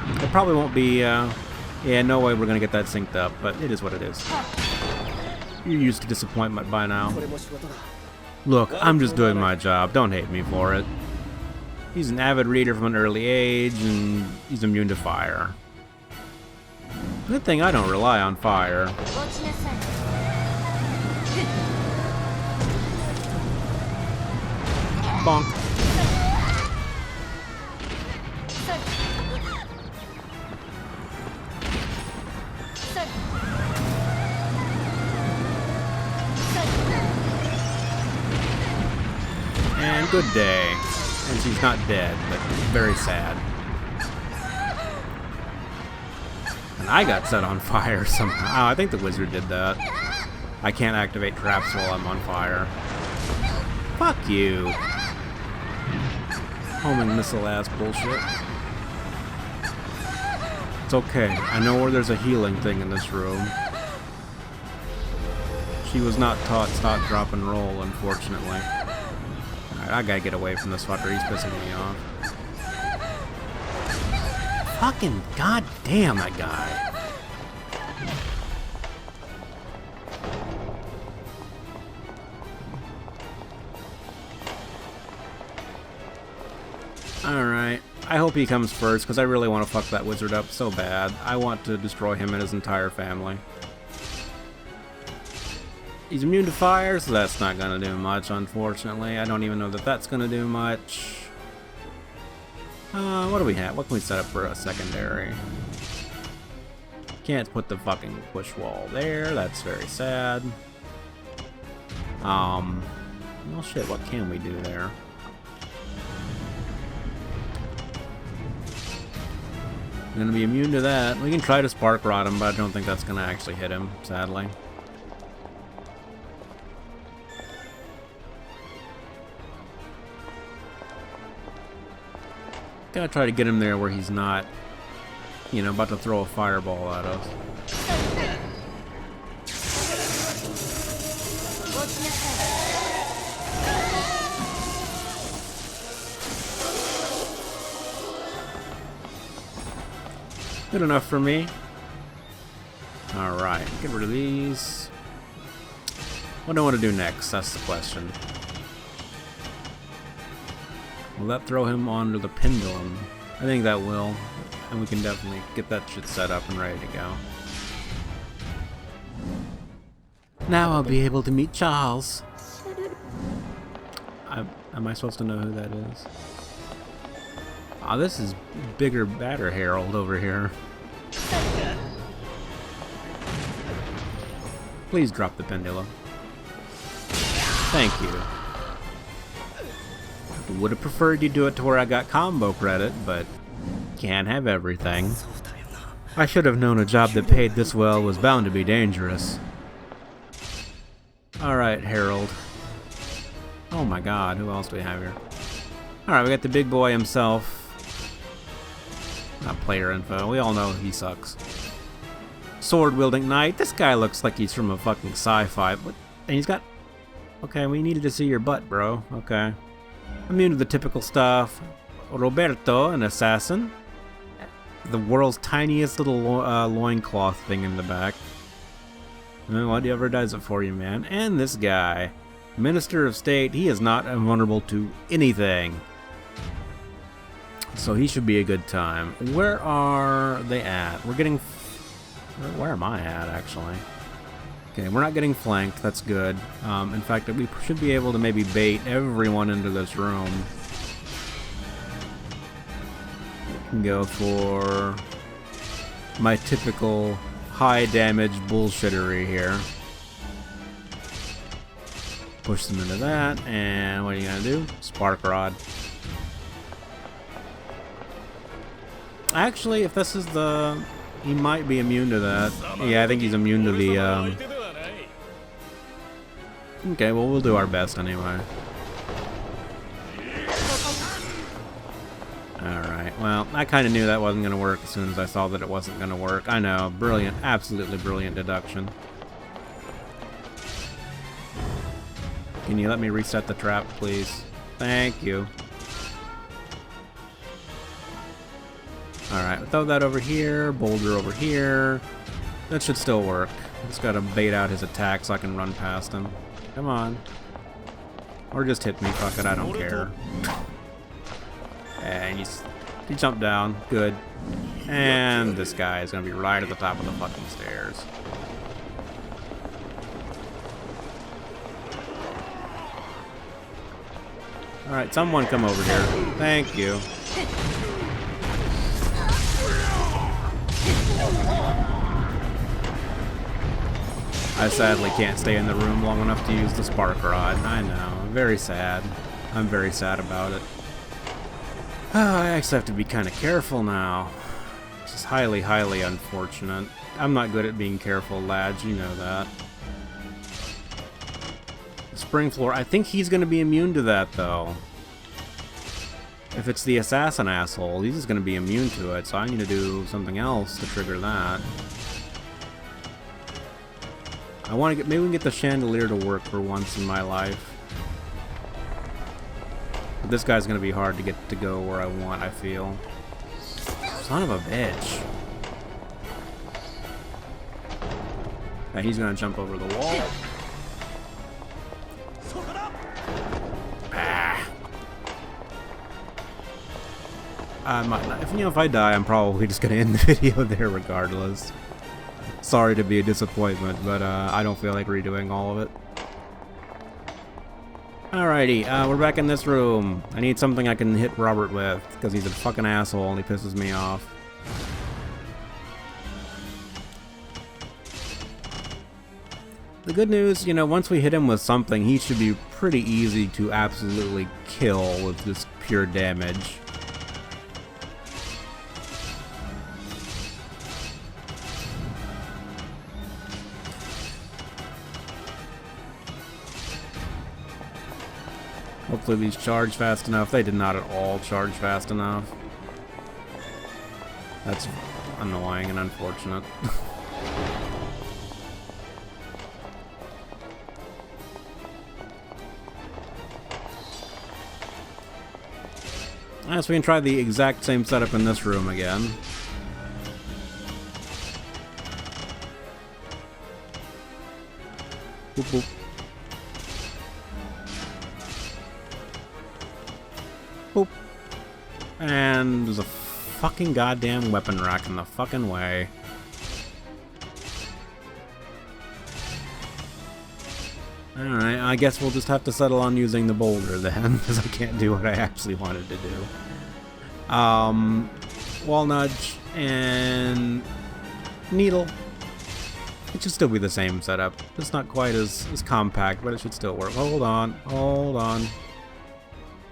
It probably won't be. Yeah, no way we're gonna get that synced up, but it is what it is. You're used to disappointment by now. Look, I'm just doing my job. Don't hate me for it. He's an avid reader from an early age, and he's immune to fire. Good thing I don't rely on fire. Bonk. And good day. And she's not dead, but very sad. And I got set on fire somehow. Oh, I think the wizard did that. I can't activate traps while I'm on fire. Fuck you. Homing missile ass bullshit. It's okay. I know where there's a healing thing in this room. She was not taught stop, drop, and roll, unfortunately. Alright, I gotta get away from this fucker. He's pissing me off. Fucking goddamn that guy. Alright, I hope he comes first, because I really want to fuck that wizard up so bad. I want to destroy him and his entire family. He's immune to fire, so that's not going to do much, unfortunately. I don't even know that that's going to do much. What do we have? What can we set up for a secondary? Can't put the fucking push wall there, that's very sad. Well shit, what can we do there? I'm gonna be immune to that. We can try to spark rod him, but I don't think that's gonna actually hit him, sadly. Gotta try to get him there where he's not, you know, about to throw a fireball at us. Good enough for me. Alright, get rid of these. What do I want to do next? That's the question. Will that throw him onto the pendulum? I think that will. And we can definitely get that shit set up and ready to go. Now I'll be able to meet Charles. Am I supposed to know who that is? Ah, this is bigger, badder Harold over here. Please drop the pendulum. Thank you. Would have preferred you do it to where I got combo credit, but can't have everything. I should have known a job that paid this well was bound to be dangerous. Alright, Harold. Oh my god, who else do we have here? Alright, we got the big boy himself. Not player info, we all know he sucks. Sword-wielding knight. This guy looks like he's from a fucking sci-fi. And he's got... Okay, we needed to see your butt, bro. Okay. Immune to the typical stuff. Roberto, an assassin. The world's tiniest little loincloth thing in the back. Whatever does it for you, man. And this guy. Minister of State. He is not invulnerable to anything. So he should be a good time. Where are they at? We're getting... Where am I at, actually? Okay, we're not getting flanked. That's good. In fact, we should be able to maybe bait everyone into this room. We can go for my typical high damage bullshittery here. Push them into that, and what are you gonna do? Spark rod. Actually, if this is the... He might be immune to that. Yeah, I think he's immune to the, Okay, well, we'll do our best anyway. Alright, well, I kind of knew that wasn't going to work as soon as I saw that it wasn't going to work. I know, brilliant, absolutely brilliant deduction. Can you let me reset the trap, please? Thank you. Alright, throw that over here, boulder over here. That should still work. Just gotta bait out his attack so I can run past him. Come on. Or just hit me, fuck it, I don't care. And he jumped down, good. And this guy is gonna be right at the top of the fucking stairs. Alright, someone come over here. Thank you. I sadly can't stay in the room long enough to use the spark rod. I know. Very sad. I'm very sad about it. I actually have to be kind of careful now. This is highly, highly unfortunate. I'm not good at being careful, lads. You know that. This spring floor. I think he's going to be immune to that, though. If it's the assassin asshole, he's just going to be immune to it, so I need to do something else to trigger that. I want to get... Maybe we can get the chandelier to work for once in my life. But this guy's going to be hard to get to go where I want, I feel. Son of a bitch. Yeah, he's going to jump over the wall. If I die, I'm probably just gonna end the video there regardless. Sorry to be a disappointment, but I don't feel like redoing all of it. Alrighty, we're back in this room. I need something I can hit Robert with, because he's a fucking asshole and he pisses me off. The good news, you know, once we hit him with something, he should be pretty easy to absolutely kill with just pure damage. Hopefully these charge fast enough. They did not at all charge fast enough. That's annoying and unfortunate. Alright, so we can try the exact same setup in this room again. Boop, boop. Boop. And there's a fucking goddamn weapon rack in the fucking way. Alright, I guess we'll just have to settle on using the boulder then, because I can't do what I actually wanted to do. Wall nudge and needle. It should still be the same setup. It's not quite as compact, but it should still work. Hold on, hold on.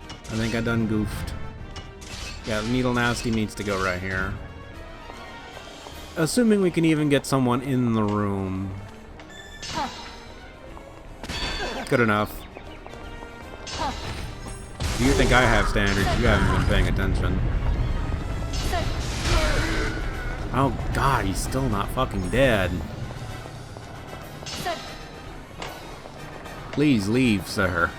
I think I done goofed. Yeah, needle nasty needs to go right here. Assuming we can even get someone in the room. Good enough. Do you think I have standards? You haven't been paying attention. Oh god, he's still not fucking dead. Please leave, sir.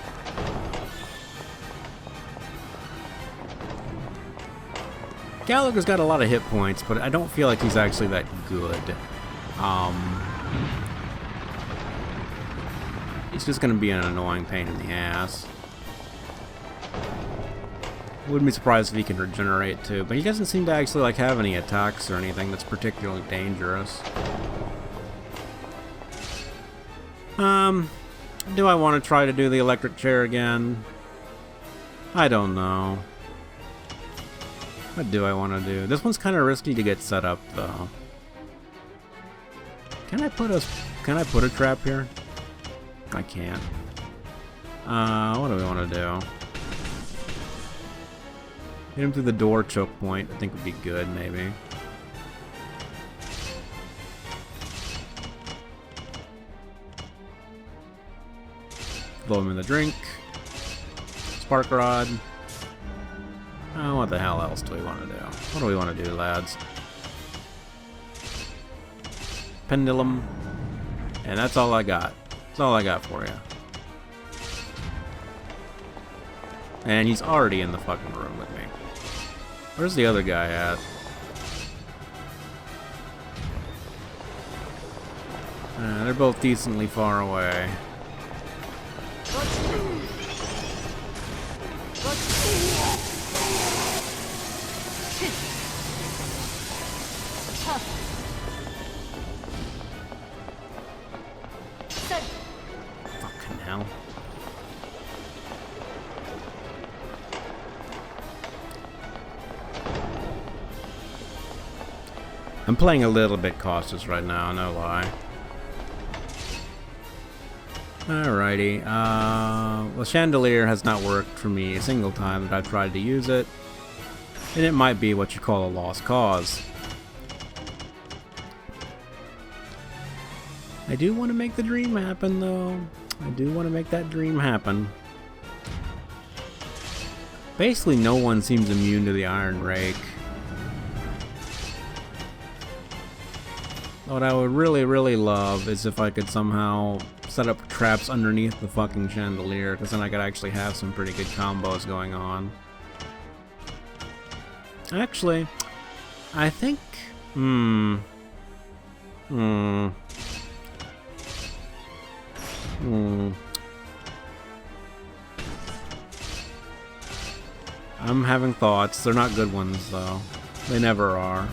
Gallagher's got a lot of hit points, but I don't feel like he's actually that good. He's just gonna be an annoying pain in the ass. Wouldn't be surprised if he can regenerate too, but he doesn't seem to actually like have any attacks or anything that's particularly dangerous. Do I want to try to do the electric chair again? I don't know. What do I want to do? This one's kind of risky to get set up though. Can I put a trap here? I can't. What do we want to do? Hit him through the door choke point, I think would be good, maybe. Blow him in the drink. Spark rod. Oh, what the hell else do we want to do? What do we want to do, lads? Pendulum. And that's all I got. That's all I got for you. And he's already in the fucking room with me. Where's the other guy at? They're both decently far away. Fucking hell. I'm playing a little bit cautious right now, no lie. Alrighty, the chandelier has not worked for me a single time that I've tried to use it. And it might be what you call a lost cause. I do want to make the dream happen though. I do want to make that dream happen. Basically, no one seems immune to the Iron Rake. What I would really, really love is if I could somehow set up traps underneath the fucking chandelier, because then I could actually have some pretty good combos going on. Actually, I think... I'm having thoughts. They're not good ones, though. They never are.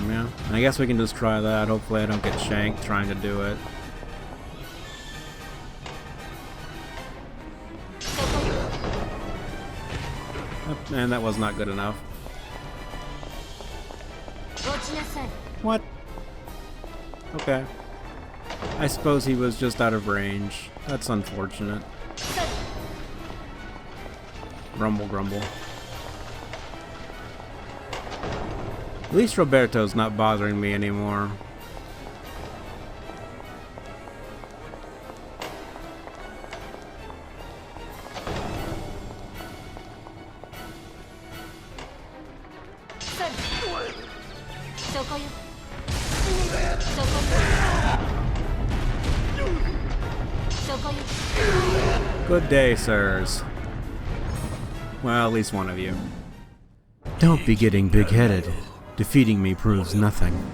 Yeah. I guess we can just try that. Hopefully I don't get shanked trying to do it. And that was not good enough. What? Okay. I suppose he was just out of range. That's unfortunate. Grumble, grumble. At least Roberto's not bothering me anymore. Good day, sirs. Well, at least one of you. Don't be getting big-headed. Defeating me proves nothing.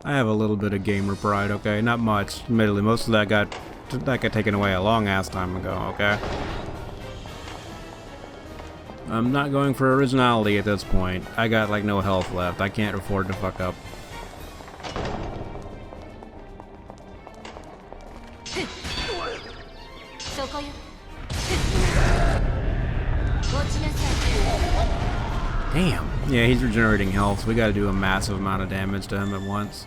I have a little bit of gamer pride, okay? Not much. Admittedly, most of that got taken away a long-ass time ago, okay? I'm not going for originality at this point. I got, like, no health left. I can't afford to fuck up. Damn. Yeah, he's regenerating health, so we gotta do a massive amount of damage to him at once.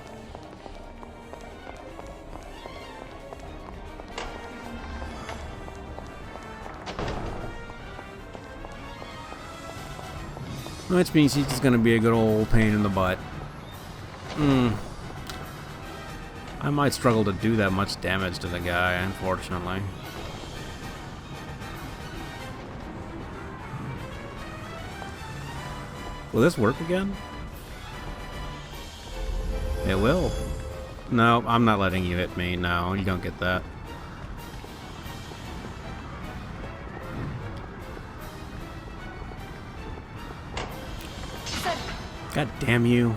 Which means he's just gonna be a good old pain in the butt. I might struggle to do that much damage to the guy, unfortunately. Will this work again? It will. No, I'm not letting you hit me. No, you don't get that. God damn you.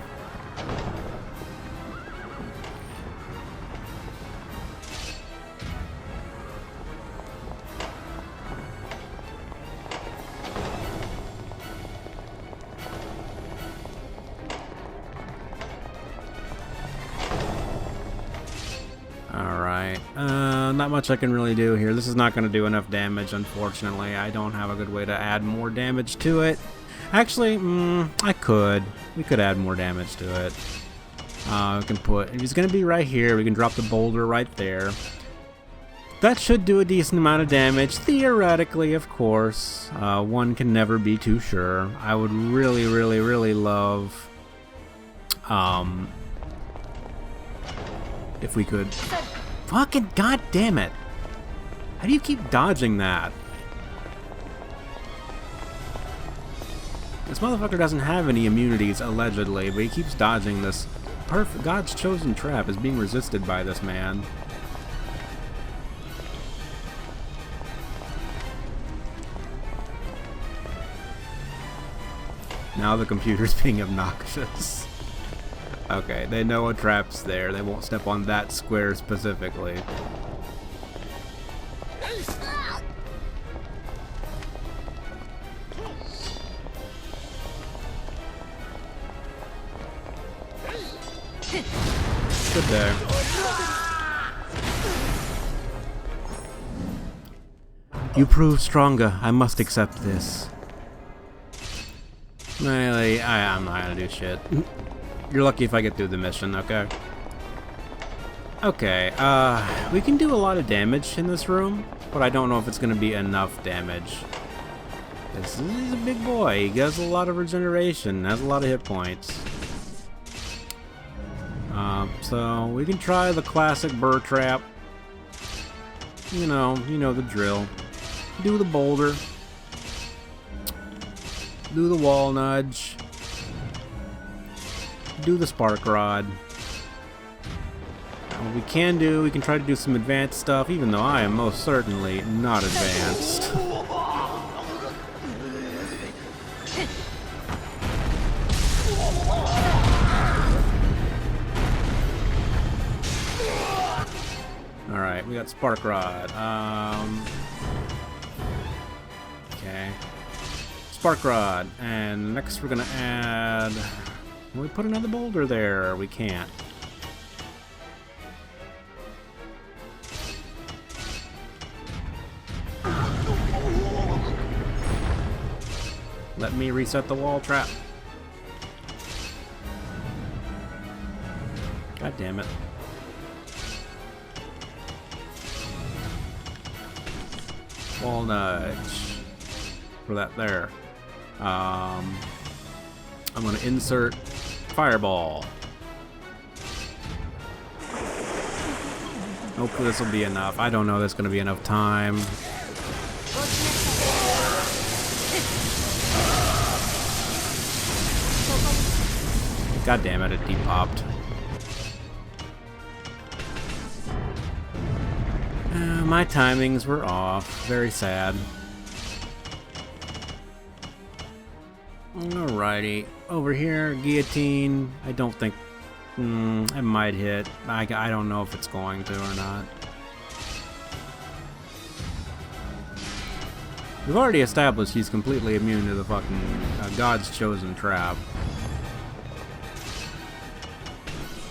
Not much I can really do here. This is not going to do enough damage, unfortunately. I don't have a good way to add more damage to it. Actually, I could. We could add more damage to it. We can put... If he's going to be right here, we can drop the boulder right there. That should do a decent amount of damage. Theoretically, of course. One can never be too sure. I would really, really, really love... if we could... Fucking goddamn it! How do you keep dodging that? This motherfucker doesn't have any immunities, allegedly, but he keeps dodging this. God's chosen trap is being resisted by this man. Now the computer's being obnoxious. Okay, they know a trap's there. They won't step on that square specifically. Good day. You proved stronger. I must accept this. Really, I'm not gonna do shit. You're lucky if I get through the mission, okay? Okay, we can do a lot of damage in this room, but I don't know if it's gonna be enough damage. This is a big boy. He does a lot of regeneration, has a lot of hit points. So we can try the classic burr trap. You know the drill. Do the boulder. Do the wall nudge. Do the spark rod. What we can try to do some advanced stuff, even though I am most certainly not advanced. Alright, we got spark rod. Okay. Spark rod. And next we're gonna add... Can we put another boulder there? We can't. Let me reset the wall trap. God damn it. Wall nudge. For that there. I'm gonna insert fireball. Hopefully this will be enough. I don't know if there's gonna be enough time. God damn it, it depopped. My timings were off. Very sad. Alrighty. Over here, guillotine. I don't think... it might hit. I don't know if it's going to or not. We've already established he's completely immune to the fucking God's chosen trap.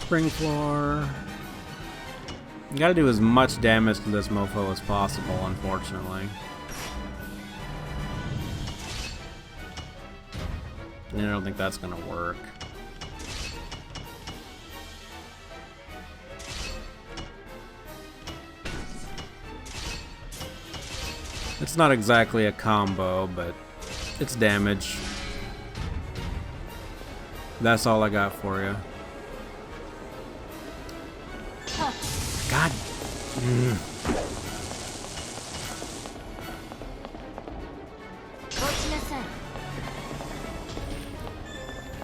Spring floor. You gotta do as much damage to this mofo as possible, unfortunately. I don't think that's gonna work. It's not exactly a combo, but it's damage. That's all I got for you. God.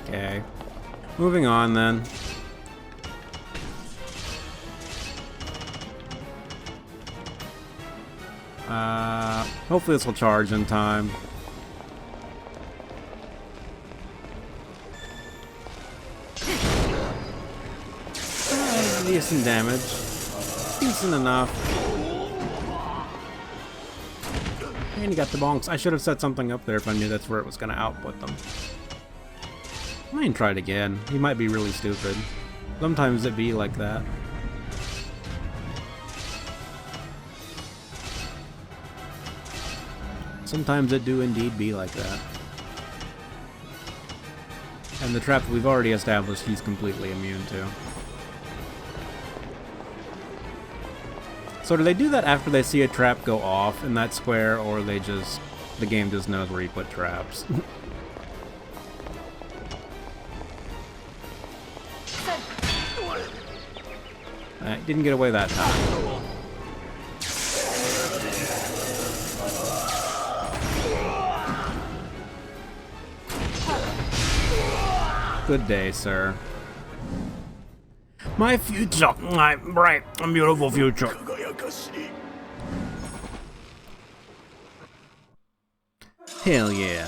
Okay. Moving on then. Hopefully this will charge in time. Decent damage. Decent enough. And you got the bonks. I should have set something up there if I knew that's where it was going to output them. I might try it again. He might be really stupid. Sometimes it be like that. Sometimes it do indeed be like that. And the trap we've already established he's completely immune to. So do they do that after they see a trap go off in that square, or they just... the game just knows where you put traps? Didn't get away that time. Good day, sir. My future, my bright and beautiful future. Hell yeah.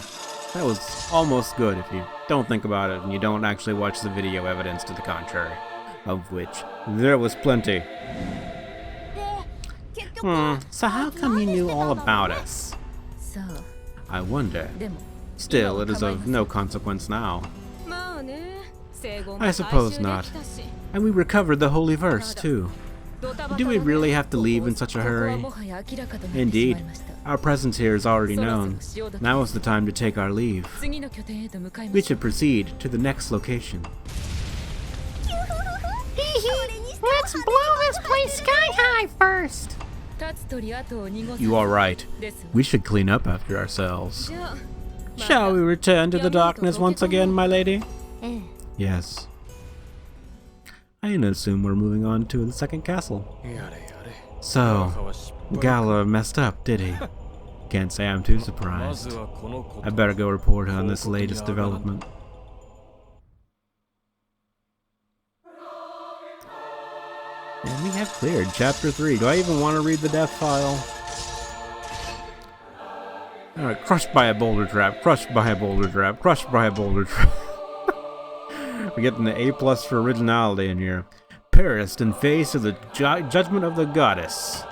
That was almost good if you don't think about it and you don't actually watch the video evidence to the contrary. Of which there was plenty. So how come you knew all about us? I wonder. Still, it is of no consequence now. I suppose not. And we recovered the Holy Verse, too. Do we really have to leave in such a hurry? Indeed. Our presence here is already known. Now is the time to take our leave. We should proceed to the next location. Let's blow this place sky high first! You are right. We should clean up after ourselves. Shall we return to the darkness once again, my lady? Yes. I assume we're moving on to the second castle. So, Gala messed up, did he? Can't say I'm too surprised. I better go report on this latest development. And we have cleared Chapter 3. Do I even want to read the death file? Alright, crushed by a boulder trap, crushed by a boulder trap, crushed by a boulder trap. We're getting an A+ for originality in here. Perished in face of the judgment of the goddess.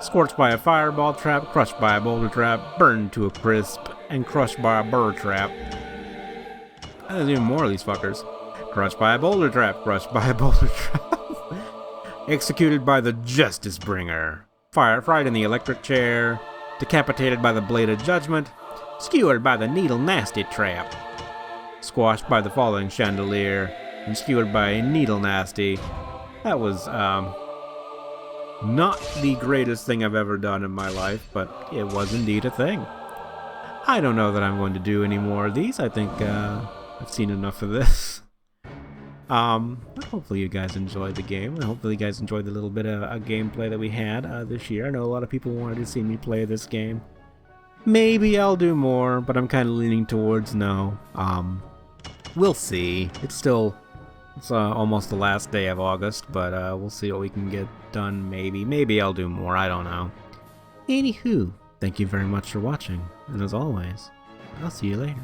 Scorched by a fireball trap, crushed by a boulder trap, burned to a crisp, and crushed by a burr trap. And there's even more of these fuckers. Crushed by a boulder trap, crushed by a boulder trap. Executed by the justice bringer. Fried in the electric chair. Decapitated by the blade of judgment. Skewered by the needle nasty trap. Squashed by the falling chandelier. And skewered by a needle nasty. That was, not the greatest thing I've ever done in my life, but it was indeed a thing. I don't know that I'm going to do any more of these. I think I've seen enough of this. But hopefully you guys enjoyed the game, and hopefully you guys enjoyed the little bit of gameplay that we had this year. I know a lot of people wanted to see me play this game. Maybe I'll do more, but I'm kind of leaning towards no. We'll see. It's almost the last day of August, but we'll see what we can get done, maybe. Maybe I'll do more, I don't know. Anywho, thank you very much for watching, and as always, I'll see you later.